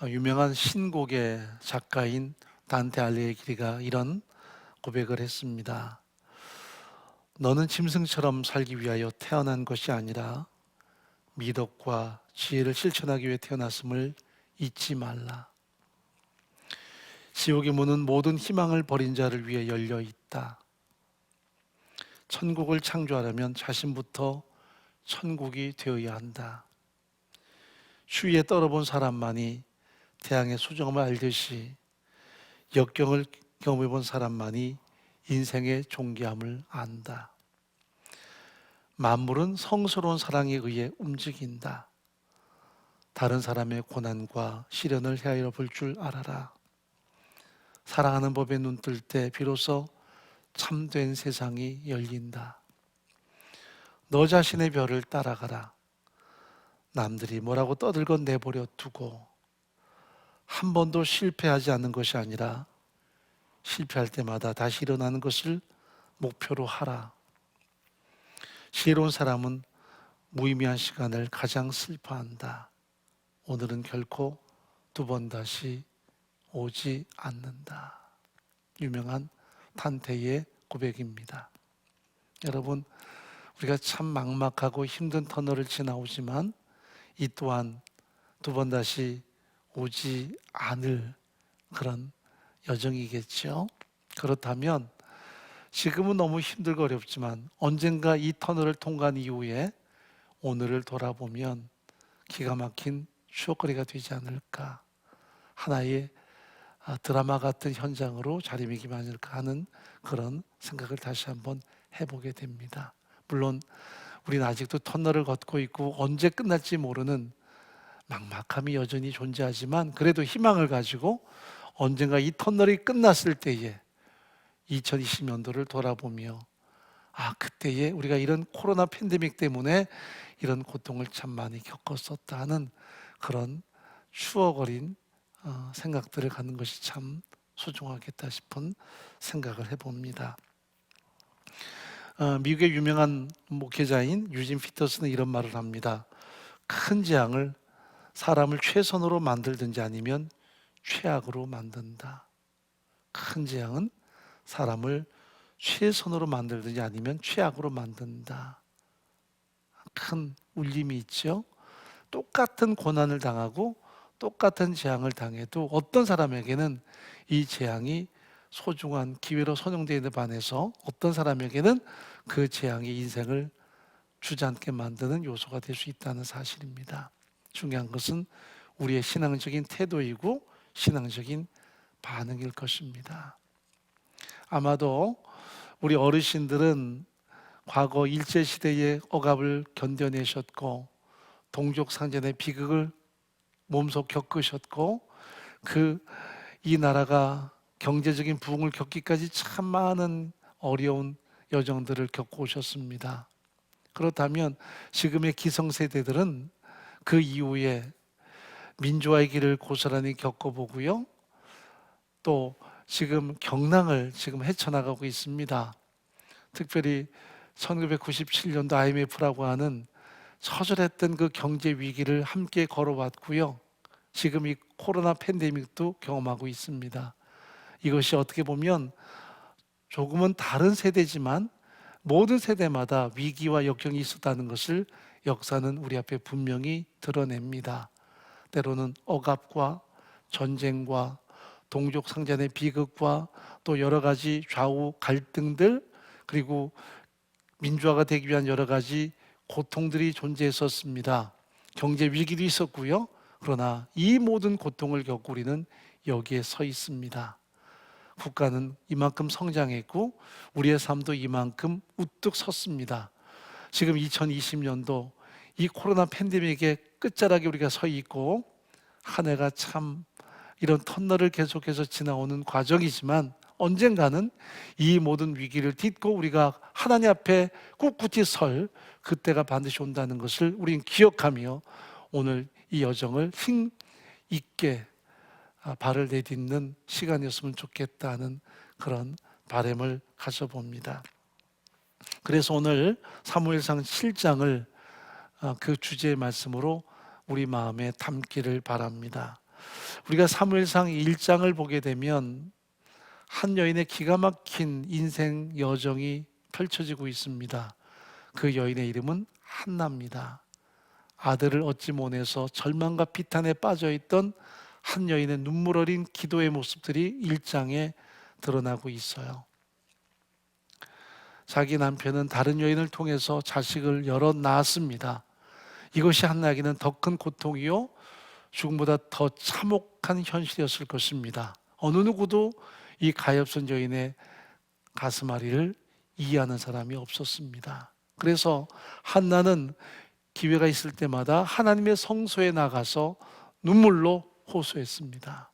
유명한 신곡의 작가인 단테 알리에기리가 이런 고백을 했습니다. 너는 짐승처럼 살기 위하여 태어난 것이 아니라 미덕과 지혜를 실천하기 위해 태어났음을 잊지 말라. 지옥의 문은 모든 희망을 버린 자를 위해 열려 있다. 천국을 창조하려면 자신부터 천국이 되어야 한다. 추위에 떨어본 사람만이 태양의 소중함을 알듯이 역경을 경험해 본 사람만이 인생의 존귀함을 안다. 만물은 성스러운 사랑에 의해 움직인다. 다른 사람의 고난과 시련을 헤아려 볼 줄 알아라. 사랑하는 법에 눈 뜰 때 비로소 참된 세상이 열린다. 너 자신의 별을 따라가라. 남들이 뭐라고 떠들건 내버려 두고 한 번도 실패하지 않는 것이 아니라 실패할 때마다 다시 일어나는 것을 목표로 하라. 지혜로운 사람은 무의미한 시간을 가장 슬퍼한다. 오늘은 결코 두 번 다시 오지 않는다. 유명한 단테의 고백입니다. 여러분, 우리가 참 막막하고 힘든 터널을 지나오지만 이 또한 두 번 다시 오지 않을 그런 여정이겠죠. 그렇다면 지금은 너무 힘들고 어렵지만 언젠가 이 터널을 통과한 이후에 오늘을 돌아보면 기가 막힌 추억거리가 되지 않을까, 하나의 드라마 같은 현장으로 자리매김하지 않을까 하는 그런 생각을 다시 한번 해보게 됩니다. 물론 우리는 아직도 터널을 걷고 있고 언제 끝날지 모르는 막막함이 여전히 존재하지만 그래도 희망을 가지고 언젠가 이 터널이 끝났을 때에 2020년도를 돌아보며 그때에 우리가 이런 코로나 팬데믹 때문에 이런 고통을 참 많이 겪었었다 하는 그런 추억 어린 생각들을 갖는 것이 참 소중하겠다 싶은 생각을 해봅니다. 미국의 유명한 목회자인 유진 피터스는 이런 말을 합니다. 큰 재앙을 사람을 최선으로 만들든지 아니면 최악으로 만든다. 큰 재앙은 사람을 최선으로 만들든지 아니면 최악으로 만든다. 큰 울림이 있죠. 똑같은 고난을 당하고 똑같은 재앙을 당해도 어떤 사람에게는 이 재앙이 소중한 기회로 선용되는 데 반해서 어떤 사람에게는 그 재앙이 인생을 주저앉게 만드는 요소가 될 수 있다는 사실입니다. 중요한 것은 우리의 신앙적인 태도이고 신앙적인 반응일 것입니다. 아마도 우리 어르신들은 과거 일제시대의 억압을 견뎌내셨고 동족상전의 비극을 몸소 겪으셨고 이 나라가 경제적인 부흥을 겪기까지 참 많은 어려운 여정들을 겪고 오셨습니다. 그렇다면 지금의 기성세대들은 그 이후에 민주화의 길을 고스란히 겪어보고요. 또 지금 경랑을 지금 헤쳐나가고 있습니다. 특별히 1997년도 IMF라고 하는 처절했던 그 경제 위기를 함께 걸어왔고요. 지금 이 코로나 팬데믹도 경험하고 있습니다. 이것이 어떻게 보면 조금은 다른 세대지만 모든 세대마다 위기와 역경이 있었다는 것을 역사는 우리 앞에 분명히 드러냅니다. 때로는 억압과 전쟁과 동족 상잔의 비극과 또 여러 가지 좌우 갈등들, 그리고 민주화가 되기 위한 여러 가지 고통들이 존재했었습니다. 경제 위기도 있었고요. 그러나 이 모든 고통을 겪고 우리는 여기에 서 있습니다. 국가는 이만큼 성장했고 우리의 삶도 이만큼 우뚝 섰습니다. 지금 2020년도 이 코로나 팬데믹의 끝자락에 우리가 서 있고 한 해가 참 이런 터널을 계속해서 지나오는 과정이지만 언젠가는 이 모든 위기를 딛고 우리가 하나님 앞에 꿋꿋이 설 그때가 반드시 온다는 것을 우리는 기억하며 오늘 이 여정을 힘 있게 발을 내딛는 시간이었으면 좋겠다는 그런 바람을 가져봅니다. 그래서 오늘 사무엘상 7장을 그 주제의 말씀으로 우리 마음에 담기를 바랍니다. 우리가 사무엘상 1장을 보게 되면 한 여인의 기가 막힌 인생 여정이 펼쳐지고 있습니다. 그 여인의 이름은 한나입니다. 아들을 얻지 못해서 절망과 비탄에 빠져있던 한 여인의 눈물 어린 기도의 모습들이 1장에 드러나고 있어요. 자기 남편은 다른 여인을 통해서 자식을 여러 낳았습니다. 이것이 한나에게는 더 큰 고통이요 죽음보다 더 참혹한 현실이었을 것입니다. 어느 누구도 이 가엾은 여인의 가슴앓이를 이해하는 사람이 없었습니다. 그래서 한나는 기회가 있을 때마다 하나님의 성소에 나가서 눈물로 호소했습니다.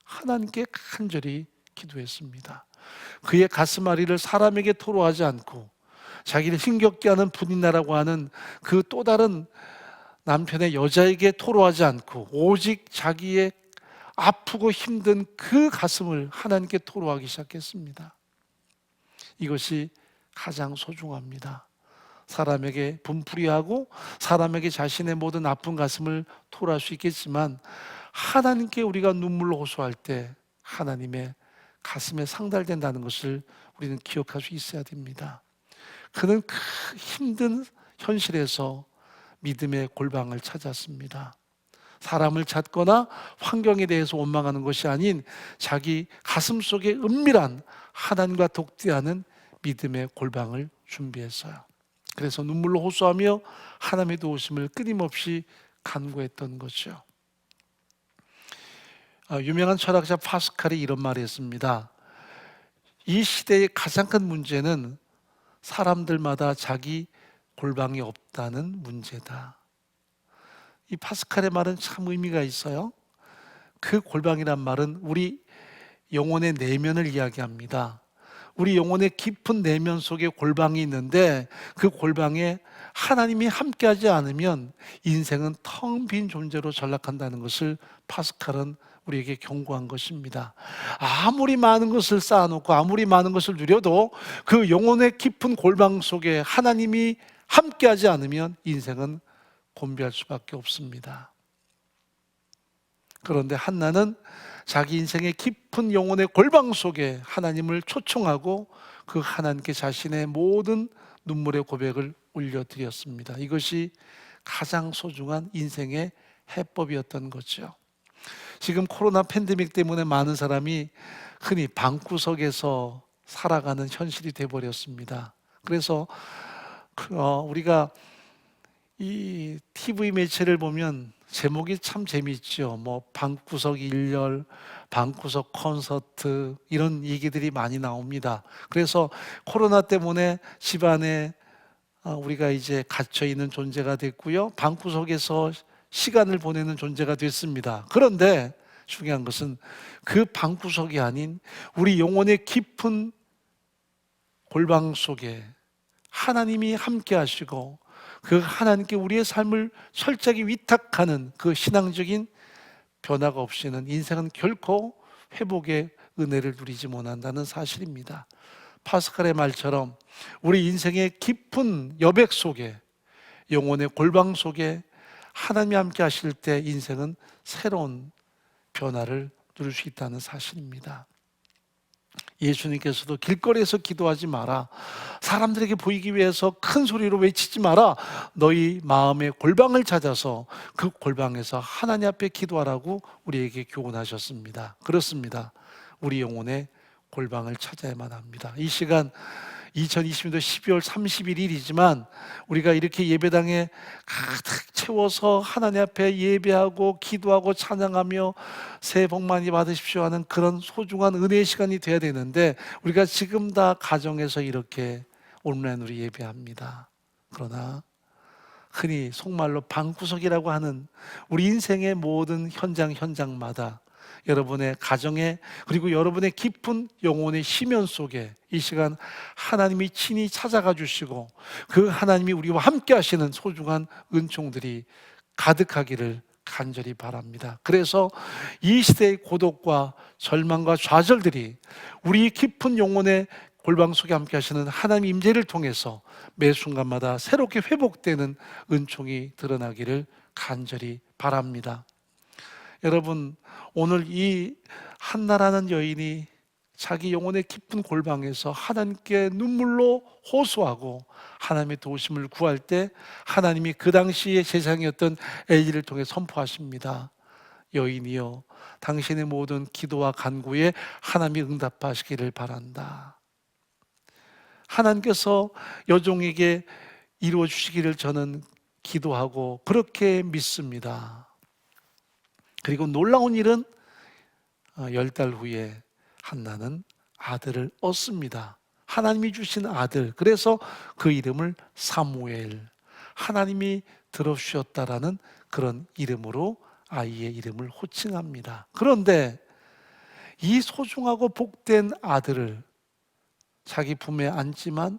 하나님께 간절히 기도했습니다. 그의 가슴앓이를 사람에게 토로하지 않고 자기를 힘겹게 하는 분이나라고 하는 그 또 다른 남편의 여자에게 토로하지 않고 오직 자기의 아프고 힘든 그 가슴을 하나님께 토로하기 시작했습니다. 이것이 가장 소중합니다. 사람에게 분풀이하고 사람에게 자신의 모든 아픈 가슴을 토로할 수 있겠지만 하나님께 우리가 눈물로 호소할 때 하나님의 가슴에 상달된다는 것을 우리는 기억할 수 있어야 됩니다. 그는 그 힘든 현실에서 믿음의 골방을 찾았습니다. 사람을 찾거나 환경에 대해서 원망하는 것이 아닌 자기 가슴 속에 은밀한 하나님과 독대하는 믿음의 골방을 준비했어요. 그래서 눈물로 호소하며 하나님의 도우심을 끊임없이 간구했던 거죠. 유명한 철학자 파스칼이 이런 말을 했습니다. 이 시대의 가장 큰 문제는 사람들마다 자기 골방이 없다는 문제다. 이 파스칼의 말은 참 의미가 있어요. 그 골방이란 말은 우리 영혼의 내면을 이야기합니다. 우리 영혼의 깊은 내면 속에 골방이 있는데 그 골방에 하나님이 함께하지 않으면 인생은 텅 빈 존재로 전락한다는 것을 파스칼은 우리에게 경고한 것입니다. 아무리 많은 것을 쌓아놓고 아무리 많은 것을 누려도 그 영혼의 깊은 골방 속에 하나님이 함께하지 않으면 인생은 곤비할 수밖에 없습니다. 그런데 한나는 자기 인생의 깊은 영혼의 골방 속에 하나님을 초청하고 그 하나님께 자신의 모든 눈물의 고백을 올려드렸습니다. 이것이 가장 소중한 인생의 해법이었던 거죠. 지금 코로나 팬데믹 때문에 많은 사람이 흔히 방구석에서 살아가는 현실이 되어버렸습니다. 그래서 우리가 이 TV 매체를 보면 제목이 참 재미있죠. 뭐 방구석 일열, 방구석 콘서트 이런 얘기들이 많이 나옵니다. 그래서 코로나 때문에 집안에 우리가 이제 갇혀 있는 존재가 됐고요. 방구석에서 시간을 보내는 존재가 됐습니다. 그런데 중요한 것은 그 방구석이 아닌 우리 영혼의 깊은 골방 속에 하나님이 함께 하시고 그 하나님께 우리의 삶을 철저하게 위탁하는 그 신앙적인 변화가 없이는 인생은 결코 회복의 은혜를 누리지 못한다는 사실입니다. 파스칼의 말처럼 우리 인생의 깊은 여백 속에 영혼의 골방 속에 하나님이 함께 하실 때 인생은 새로운 변화를 누릴 수 있다는 사실입니다. 예수님께서도 길거리에서 기도하지 마라, 사람들에게 보이기 위해서 큰 소리로 외치지 마라, 너희 마음의 골방을 찾아서 그 골방에서 하나님 앞에 기도하라고 우리에게 교훈하셨습니다. 그렇습니다. 우리 영혼의 골방을 찾아야만 합니다. 이 시간 2020년도 12월 31일이지만 우리가 이렇게 예배당에 가득 채워서 하나님 앞에 예배하고 기도하고 찬양하며 새해 복 많이 받으십시오 하는 그런 소중한 은혜의 시간이 돼야 되는데 우리가 지금 다 가정에서 이렇게 온라인으로 예배합니다. 그러나 흔히 속말로 방구석이라고 하는 우리 인생의 모든 현장마다 여러분의 가정에 그리고 여러분의 깊은 영혼의 심연 속에 이 시간 하나님이 친히 찾아가 주시고 그 하나님이 우리와 함께 하시는 소중한 은총들이 가득하기를 간절히 바랍니다. 그래서 이 시대의 고독과 절망과 좌절들이 우리 깊은 영혼의 골방 속에 함께 하시는 하나님의 임재를 통해서 매 순간마다 새롭게 회복되는 은총이 드러나기를 간절히 바랍니다. 여러분, 오늘 이 한나라는 여인이 자기 영혼의 깊은 골방에서 하나님께 눈물로 호소하고 하나님의 도우심을 구할 때 하나님이 그 당시의 제사장이었던 엘리를 통해 선포하십니다. 여인이여, 당신의 모든 기도와 간구에 하나님이 응답하시기를 바란다. 하나님께서 여종에게 이루어 주시기를 저는 기도하고 그렇게 믿습니다. 그리고 놀라운 일은 10달 후에 한나는 아들을 얻습니다. 하나님이 주신 아들. 그래서 그 이름을 사무엘, 하나님이 들어주셨다라는 그런 이름으로 아이의 이름을 호칭합니다. 그런데 이 소중하고 복된 아들을 자기 품에 안지만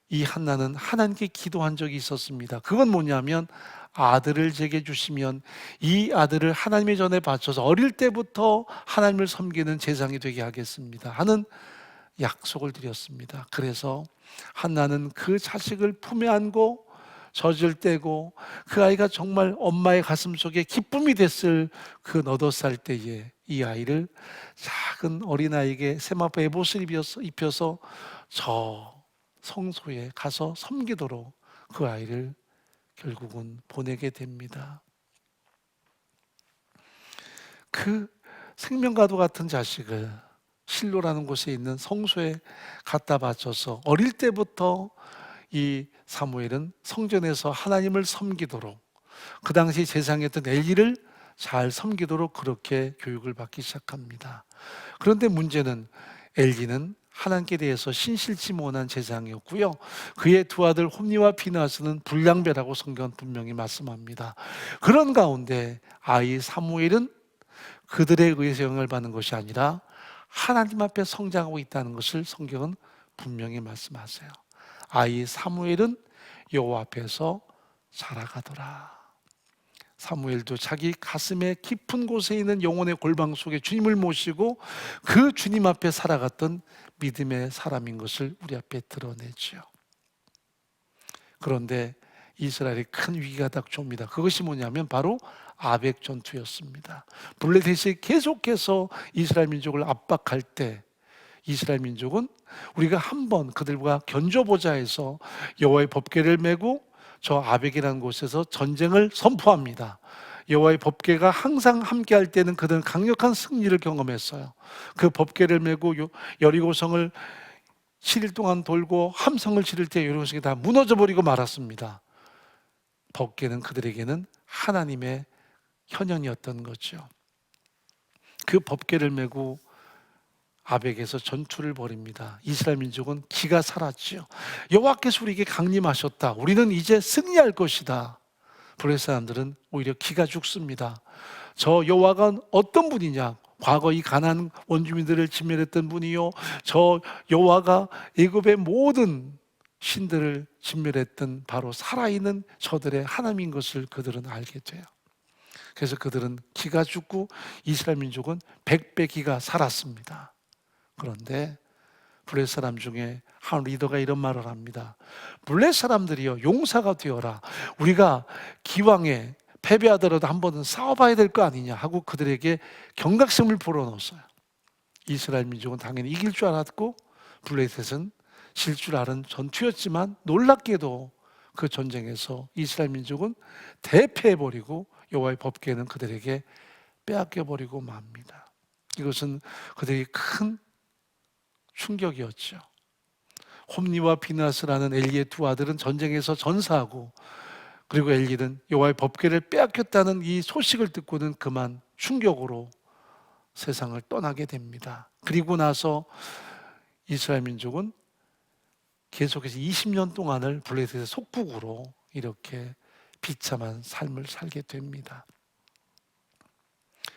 이 한나는 하나님께 기도한 적이 있었습니다. 그건 뭐냐면, 아들을 제게 주시면 이 아들을 하나님의 전에 바쳐서 어릴 때부터 하나님을 섬기는 제사장이 되게 하겠습니다 하는 약속을 드렸습니다. 그래서 한나는 그 자식을 품에 안고 젖을 떼고 그 아이가 정말 엄마의 가슴 속에 기쁨이 됐을 그 너덧살 때에 이 아이를 작은 어린아이에게 세마포 에봇을 입혀서 저 성소에 가서 섬기도록 그 아이를 결국은 보내게 됩니다. 그 생명과도 같은 자식을 실로라는 곳에 있는 성소에 갖다 바쳐서 어릴 때부터 이 사무엘은 성전에서 하나님을 섬기도록, 그 당시 제사장이었던 엘리를 잘 섬기도록 그렇게 교육을 받기 시작합니다. 그런데 문제는 엘리는 하나님께 대해서 신실치 못한 제사장이었고요, 그의 두 아들 홈니와 비나스는 불량배라고 성경은 분명히 말씀합니다. 그런 가운데 아이 사무엘은 그들에 의해서 영향을 받는 것이 아니라 하나님 앞에 성장하고 있다는 것을 성경은 분명히 말씀하세요. 아이 사무엘은 여호와 앞에서 자라가더라. 사무엘도 자기 가슴의 깊은 곳에 있는 영혼의 골방 속에 주님을 모시고 그 주님 앞에 살아갔던 믿음의 사람인 것을 우리 앞에 드러내죠. 그런데 이스라엘이 큰 위기가 닥쳐옵니다. 그것이 뭐냐면 바로 아벡 전투였습니다. 블레셋이 계속해서 이스라엘 민족을 압박할 때 이스라엘 민족은 우리가 한번 그들과 견줘보자 해서 여호와의 법궤를 메고 저 아벡이라는 곳에서 전쟁을 선포합니다. 여호와의 법궤가 항상 함께할 때는 그들은 강력한 승리를 경험했어요. 그 법궤를 메고 여리고성을 7일 동안 돌고 함성을 지를 때 여리고성이 다 무너져버리고 말았습니다. 법궤는 그들에게는 하나님의 현현이었던 거죠. 그 법궤를 메고 아벡에서 전투를 벌입니다. 이스라엘 민족은 기가 살았죠. 여호와께서 우리에게 강림하셨다, 우리는 이제 승리할 것이다. 블레셋 사람들은 오히려 기가 죽습니다. 저 여호와가 어떤 분이냐? 과거 이 가나안 원주민들을 진멸했던 분이요, 저 여호와가 애굽의 모든 신들을 진멸했던 바로 살아있는 저들의 하나님인 것을 그들은 알게 돼요. 그래서 그들은 기가 죽고 이스라엘 민족은 100배 기가 살았습니다. 그런데 블레셋 사람 중에 한 리더가 이런 말을 합니다. 블레셋 사람들이여, 용사가 되어라. 우리가 기왕에 패배하더라도 한 번은 싸워봐야 될 거 아니냐 하고 그들에게 경각심을 불어넣었어요. 이스라엘 민족은 당연히 이길 줄 알았고 블레셋은 질 줄 아는 전투였지만 놀랍게도 그 전쟁에서 이스라엘 민족은 대패해버리고 여호와의 법궤는 그들에게 빼앗겨버리고 맙니다. 이것은 그들에게 큰 충격이었죠. 홈니와 비나스라는 엘리의 두 아들은 전쟁에서 전사하고, 그리고 엘리는 여호와의 법궤를 빼앗겼다는 이 소식을 듣고는 그만 충격으로 세상을 떠나게 됩니다. 그리고 나서 이스라엘 민족은 계속해서 20년 동안을 블레셋의 속국으로 이렇게 비참한 삶을 살게 됩니다.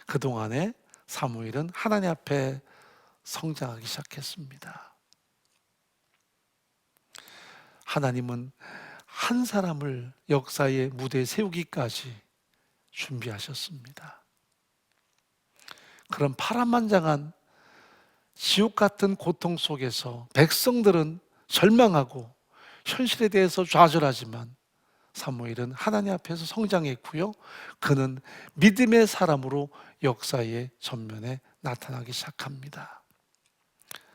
그동안에 사무엘은 하나님 앞에 성장하기 시작했습니다. 하나님은 한 사람을 역사의 무대에 세우기까지 준비하셨습니다. 그런 파란만장한 지옥 같은 고통 속에서 백성들은 절망하고 현실에 대해서 좌절하지만 사무엘은 하나님 앞에서 성장했고요. 그는 믿음의 사람으로 역사의 전면에 나타나기 시작합니다.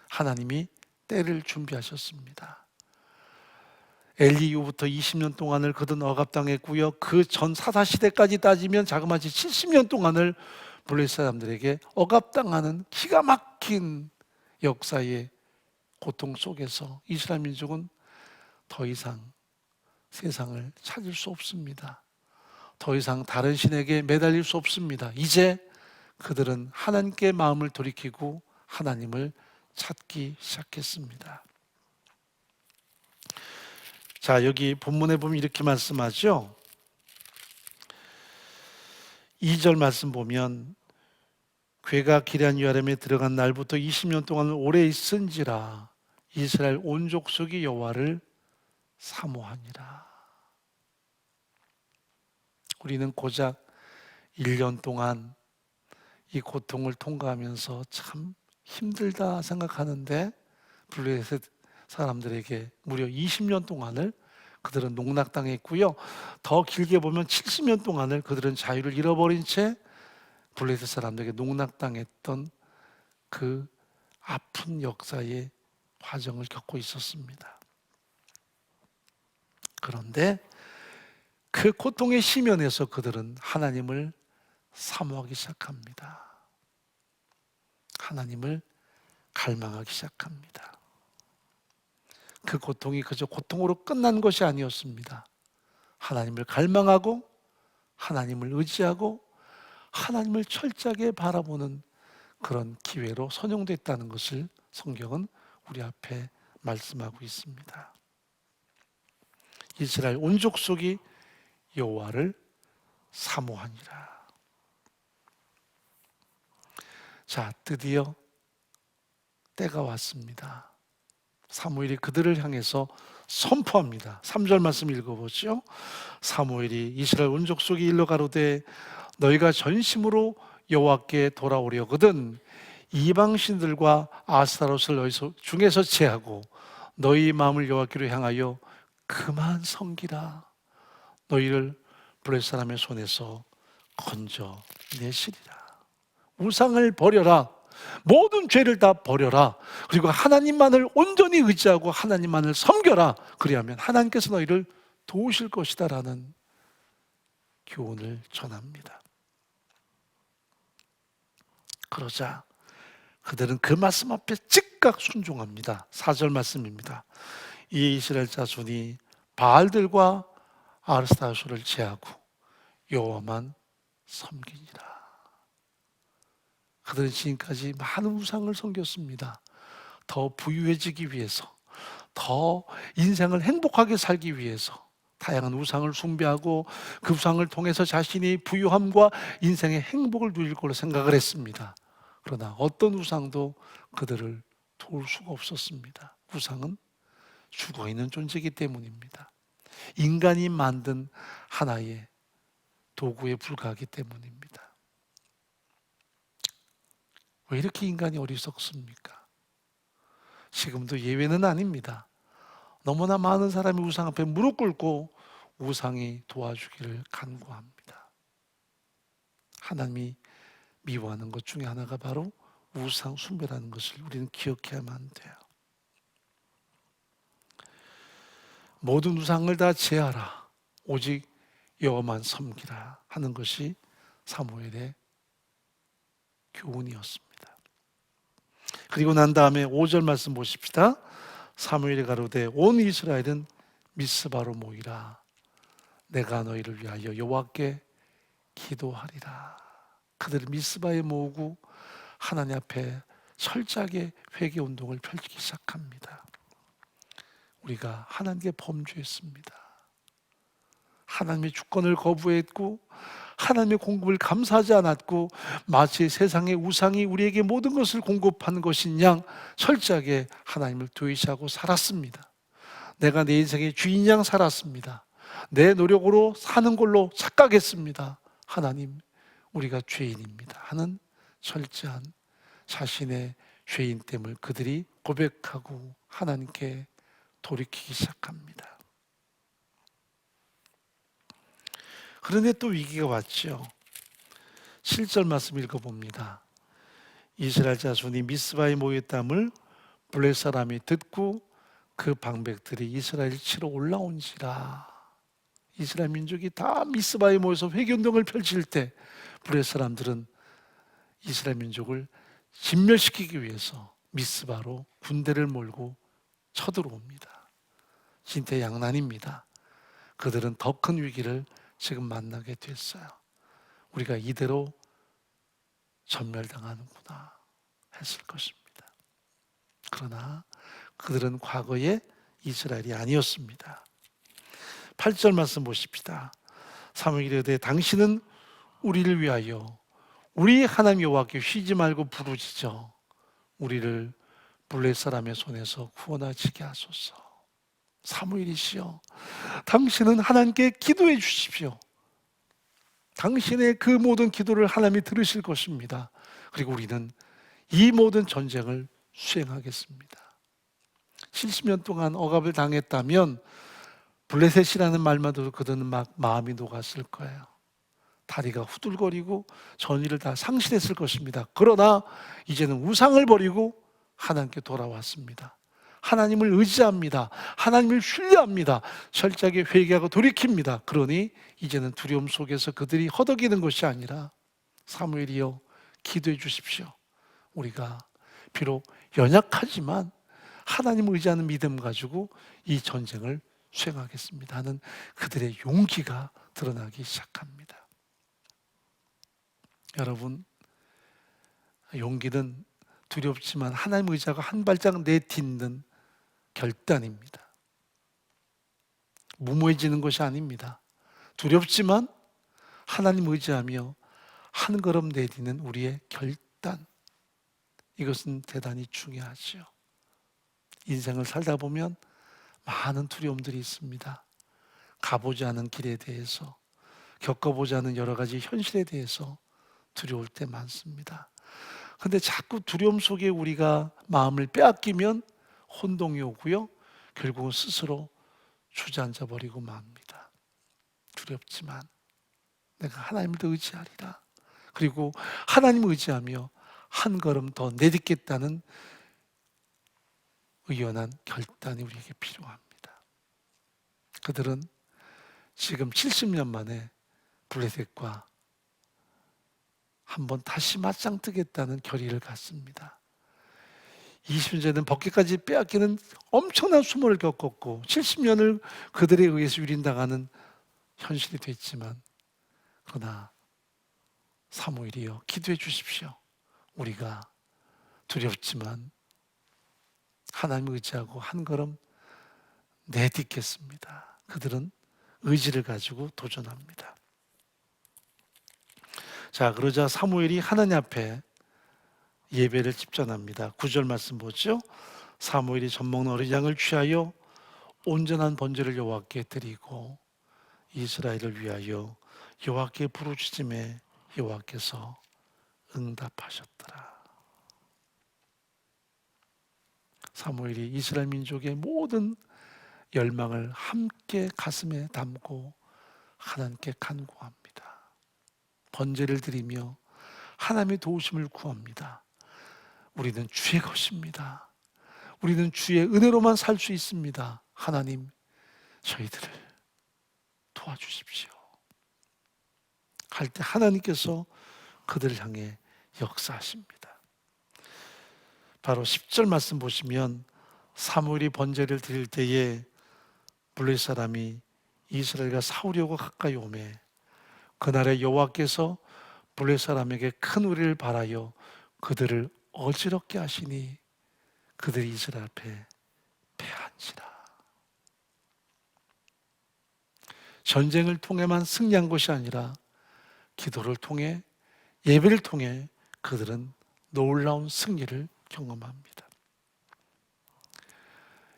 하나님이 때를 준비하셨습니다. 엘리 이후부터 20년 동안을 그는 억압당했고요. 그 전 사사시대까지 따지면 자그마치 70년 동안을 블레셋 사람들에게 억압당하는 기가 막힌 역사의 고통 속에서 이스라엘 민족은 더 이상 세상을 찾을 수 없습니다. 더 이상 다른 신에게 매달릴 수 없습니다. 이제 그들은 하나님께 마음을 돌이키고 하나님을 찾기 시작했습니다. 자, 여기 본문에 보면 이렇게 말씀하죠. 2절 말씀 보면 괴가 기럇 여아람에 들어간 날부터 20년 동안을 오래 있은지라 이스라엘 온 족속이 여호와를 사모하니라. 우리는 고작 1년 동안 이 고통을 통과하면서 참 힘들다 생각하는데 블레셋 사람들에게 무려 20년 동안을 그들은 농락당했고요. 더 길게 보면 70년 동안을 그들은 자유를 잃어버린 채 블레셋 사람들에게 농락당했던 그 아픈 역사의 과정을 겪고 있었습니다. 그런데 그 고통의 시면에서 그들은 하나님을 사모하기 시작합니다. 하나님을 갈망하기 시작합니다. 그 고통이 그저 고통으로 끝난 것이 아니었습니다. 하나님을 갈망하고 하나님을 의지하고 하나님을 철저하게 바라보는 그런 기회로 선용됐다는 것을 성경은 우리 앞에 말씀하고 있습니다. 이스라엘 온 족속이 여호와를 사모하니라. 자, 드디어 때가 왔습니다. 사무엘이 그들을 향해서 선포합니다. 3절 말씀 읽어보죠. 사무엘이 이스라엘 온 족속이 일러 가로되 너희가 전심으로 여호와께 돌아오려거든 이방 신들과 아스타롯을 너희 중에서 제하고 너희 마음을 여호와께로 향하여 그만 섬기라. 너희를 블레셋 사람의 손에서 건져내시리라. 우상을 버려라. 모든 죄를 다 버려라. 그리고 하나님만을 온전히 의지하고 하나님만을 섬겨라. 그리하면 하나님께서 너희를 도우실 것이다 라는 교훈을 전합니다. 그러자 그들은 그 말씀 앞에 즉각 순종합니다. 4절 말씀입니다. 이 이스라엘 자손이 바알들과 아스타롯을 제하고 여호와만 섬기니라. 그들은 지금까지 많은 우상을 섬겼습니다. 더 부유해지기 위해서, 더 인생을 행복하게 살기 위해서 다양한 우상을 숭배하고 그 우상을 통해서 자신이 부유함과 인생의 행복을 누릴 걸로 생각을 했습니다. 그러나 어떤 우상도 그들을 도울 수가 없었습니다. 우상은 죽어있는 존재이기 때문입니다. 인간이 만든 하나의 도구에 불과하기 때문입니다. 왜 이렇게 인간이 어리석습니까? 지금도 예외는 아닙니다. 너무나 많은 사람이 우상 앞에 무릎 꿇고 우상이 도와주기를 간구합니다. 하나님이 미워하는 것 중에 하나가 바로 우상 숭배라는 것을 우리는 기억해야만 돼요. 모든 우상을 다 제하라. 오직 여호와만 섬기라 하는 것이 사무엘의 교훈이었습니다. 그리고 난 다음에 5절 말씀 보십시다. 사무엘이 가로되 온 이스라엘은 미스바로 모이라. 내가 너희를 위하여 여호와께 기도하리라. 그들을 미스바에 모으고 하나님 앞에 철저하게 회개 운동을 펼치기 시작합니다. 우리가 하나님께 범죄했습니다. 하나님의 주권을 거부했고 하나님의 공급을 감사하지 않았고 마치 세상의 우상이 우리에게 모든 것을 공급하는 것인 양 철저하게 하나님을 도외시하고 살았습니다. 내가 내 인생의 주인 양 살았습니다. 내 노력으로 사는 걸로 착각했습니다. 하나님, 우리가 죄인입니다 하는 철저한 자신의 죄인됨을 그들이 고백하고 하나님께 돌이키기 시작합니다. 그런데 또 위기가 왔죠. 7절 말씀 읽어봅니다. 이스라엘 자손이 미스바에 모였담을 블레 사람이 듣고 그 방백들이 이스라엘 치러 올라온지라. 이스라엘 민족이 다 미스바에 모여서 회개운동을 펼칠 때 블레 사람들은 이스라엘 민족을 진멸시키기 위해서 미스바로 군대를 몰고 쳐들어옵니다. 진퇴양난입니다. 그들은 더 큰 위기를 지금 만나게 됐어요. 우리가 이대로 전멸당하는구나 했을 것입니다. 그러나 그들은 과거에 이스라엘이 아니었습니다. 8절 말씀 보십시다. 사무엘이 이르되 당신은 우리를 위하여 우리 하나님 여호와께 쉬지 말고 부르짖어 우리를 블레 사람의 손에서 구원하시게 하소서. 사무엘이시여, 당신은 하나님께 기도해 주십시오. 당신의 그 모든 기도를 하나님이 들으실 것입니다. 그리고 우리는 이 모든 전쟁을 수행하겠습니다. 70년 동안 억압을 당했다면 블레셋이라는 말만 들어도 그들은 막 마음이 녹았을 거예요. 다리가 후들거리고 전의를 다 상실했을 것입니다. 그러나 이제는 우상을 버리고 하나님께 돌아왔습니다. 하나님을 의지합니다. 하나님을 신뢰합니다. 철저하게 회개하고 돌이킵니다. 그러니 이제는 두려움 속에서 그들이 허덕이는 것이 아니라 사무엘이여 기도해 주십시오. 우리가 비록 연약하지만 하나님을 의지하는 믿음 가지고 이 전쟁을 수행하겠습니다 하는 그들의 용기가 드러나기 시작합니다. 여러분, 용기는 두렵지만 하나님 의지하고 한 발짝 내딛는 결단입니다. 무모해지는 것이 아닙니다. 두렵지만 하나님 의지하며 한 걸음 내딛는 우리의 결단, 이것은 대단히 중요하죠. 인생을 살다 보면 많은 두려움들이 있습니다. 가보지 않은 길에 대해서, 겪어보지 않은 여러 가지 현실에 대해서 두려울 때 많습니다. 그런데 자꾸 두려움 속에 우리가 마음을 빼앗기면 혼동이 오고요, 결국은 스스로 주저앉아 버리고 맙니다. 두렵지만 내가 하나님을 더 의지하리라. 그리고 하나님을 의지하며 한 걸음 더 내딛겠다는 의연한 결단이 우리에게 필요합니다. 그들은 지금 70년 만에 블레셋과 한번 다시 맞짱 뜨겠다는 결의를 갖습니다. 20년 전에는 법궤까지 빼앗기는 엄청난 수모를 겪었고 70년을 그들에 의해서 유린당하는 현실이 됐지만, 그러나 사무엘이여 기도해 주십시오. 우리가 두렵지만 하나님을 의지하고 한 걸음 내딛겠습니다. 그들은 의지를 가지고 도전합니다. 자, 그러자 사무엘이 하나님 앞에 예배를 집전합니다. 9절 말씀 보죠. 사무엘이 젖먹는 어린 양을 취하여 온전한 번제를 여호와께 드리고 이스라엘을 위하여 여호와께 부르짖음에 여호와께서 응답하셨더라. 사무엘이 이스라엘 민족의 모든 열망을 함께 가슴에 담고 하나님께 간구합니다. 번제를 드리며 하나님의 도우심을 구합니다. 우리는 주의 것입니다. 우리는 주의 은혜로만 살 수 있습니다. 하나님, 저희들을 도와주십시오. 할 때 하나님께서 그들을 향해 역사하십니다. 바로 10절 말씀 보시면 사무엘이 번제를 드릴 때에 블레 사람이 이스라엘과 싸우려고 가까이 오매 그날에 여호와께서 블레 사람에게 큰 우리를 바라여 그들을 어지럽게 하시니 그들이 이스라엘 앞에 패한지라. 전쟁을 통해만 승리한 것이 아니라 기도를 통해, 예배를 통해 그들은 놀라운 승리를 경험합니다.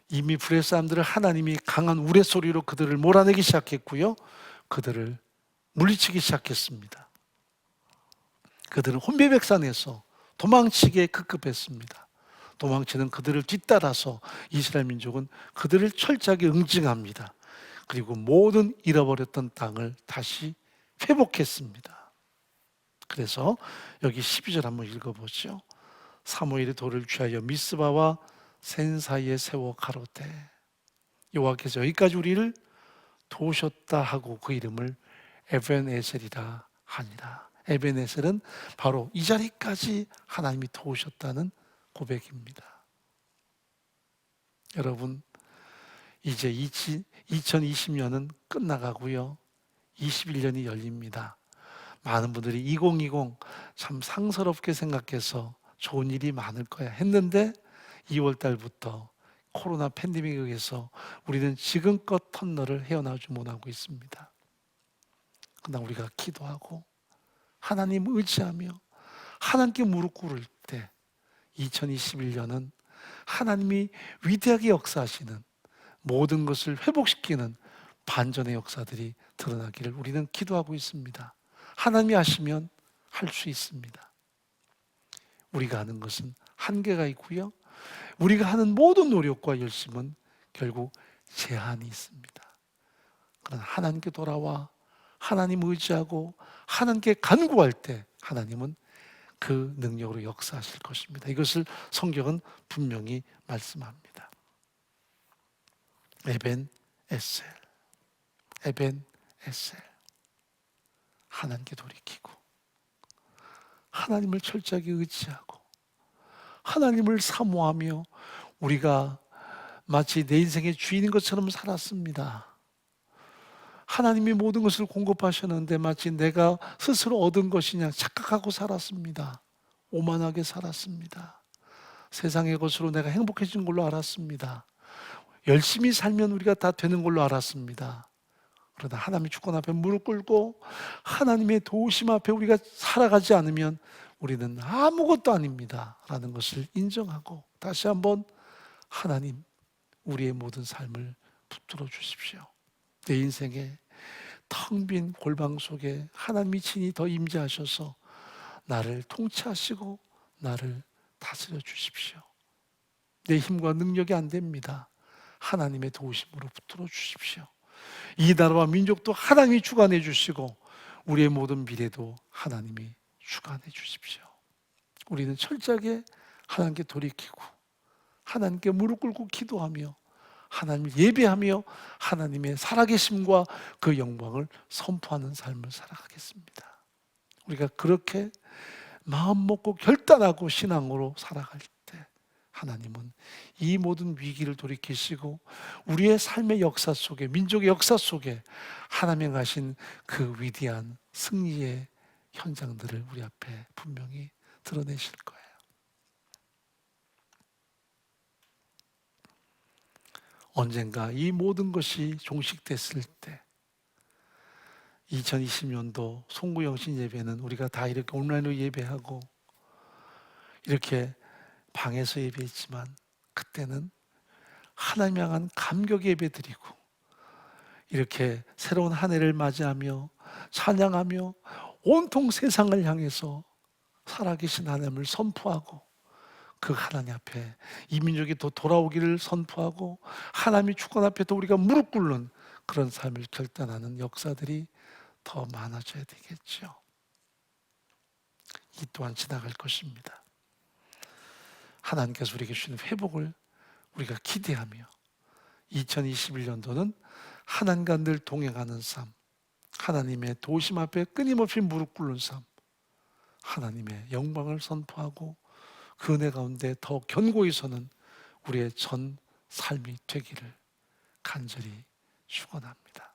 이미 블레 사람들을 하나님이 강한 우레소리로 그들을 몰아내기 시작했고요, 그들을 물리치기 시작했습니다. 그들은 혼배백산에서 도망치기에 급급했습니다. 도망치는 그들을 뒤따라서 이스라엘 민족은 그들을 철저하게 응징합니다. 그리고 모든 잃어버렸던 땅을 다시 회복했습니다. 그래서 여기 12절 한번 읽어보죠. 사무엘이 돌을 취하여 미스바와 센 사이에 세워 가로되 여호와께서 여기까지 우리를 도우셨다 하고 그 이름을 에벤에셀이라 하니라. 에벤에셀은 바로 이 자리까지 하나님이 도우셨다는 고백입니다. 여러분, 이제 2020년은 끝나가고요. 21년이 열립니다. 많은 분들이 2020 참 상스럽게 생각해서 좋은 일이 많을 거야 했는데 2월 달부터 코로나 팬데믹에 의해서 우리는 지금껏 터널을 헤어나오지 못하고 있습니다. 그러나 우리가 기도하고 하나님 의지하며 하나님께 무릎 꿇을 때 2021년은 하나님이 위대하게 역사하시는 모든 것을 회복시키는 반전의 역사들이 드러나기를 우리는 기도하고 있습니다. 하나님이 하시면 할 수 있습니다. 우리가 하는 것은 한계가 있고요. 우리가 하는 모든 노력과 열심은 결국 제한이 있습니다. 그러나 하나님께 돌아와 하나님 의지하고 하나님께 간구할 때 하나님은 그 능력으로 역사하실 것입니다. 이것을 성경은 분명히 말씀합니다. 에벤 에셀, 에벤 에셀. 하나님께 돌이키고 하나님을 철저하게 의지하고 하나님을 사모하며 우리가 마치 내 인생의 주인인 것처럼 살았습니다. 하나님이 모든 것을 공급하셨는데 마치 내가 스스로 얻은 것이냐 착각하고 살았습니다. 오만하게 살았습니다. 세상의 것으로 내가 행복해진 걸로 알았습니다. 열심히 살면 우리가 다 되는 걸로 알았습니다. 그러나 하나님의 주권 앞에 무릎 꿇고 하나님의 도우심 앞에 우리가 살아가지 않으면 우리는 아무것도 아닙니다 라는 것을 인정하고 다시 한번 하나님 우리의 모든 삶을 붙들어 주십시오. 내 인생에 텅 빈 골방 속에 하나님이 친히 더 임재하셔서 나를 통치하시고 나를 다스려 주십시오. 내 힘과 능력이 안 됩니다. 하나님의 도우심으로 붙들어 주십시오. 이 나라와 민족도 하나님이 주관해 주시고 우리의 모든 미래도 하나님이 주관해 주십시오. 우리는 철저하게 하나님께 돌이키고 하나님께 무릎 꿇고 기도하며 하나님을 예배하며 하나님의 살아계심과 그 영광을 선포하는 삶을 살아가겠습니다. 우리가 그렇게 마음 먹고 결단하고 신앙으로 살아갈 때 하나님은 이 모든 위기를 돌이키시고 우리의 삶의 역사 속에 민족의 역사 속에 하나님 하신 그 위대한 승리의 현장들을 우리 앞에 분명히 드러내실 거예요. 언젠가 이 모든 것이 종식됐을 때 2020년도 송구영신 예배는 우리가 다 이렇게 온라인으로 예배하고 이렇게 방에서 예배했지만 그때는 하나님 향한 감격 예배 드리고 이렇게 새로운 한 해를 맞이하며 찬양하며 온통 세상을 향해서 살아계신 하나님을 선포하고 그 하나님 앞에 이 민족이 더 돌아오기를 선포하고 하나님의 주권 앞에 더 우리가 무릎 꿇는 그런 삶을 결단하는 역사들이 더 많아져야 되겠죠. 이 또한 지나갈 것입니다. 하나님께서 우리에게 주시는 회복을 우리가 기대하며 2021년도는 하나님과 늘 동행하는 삶, 하나님의 도우심 앞에 끊임없이 무릎 꿇는 삶, 하나님의 영광을 선포하고 그 은혜 가운데 더 견고히 서는 우리의 전 삶이 되기를 간절히 축원합니다.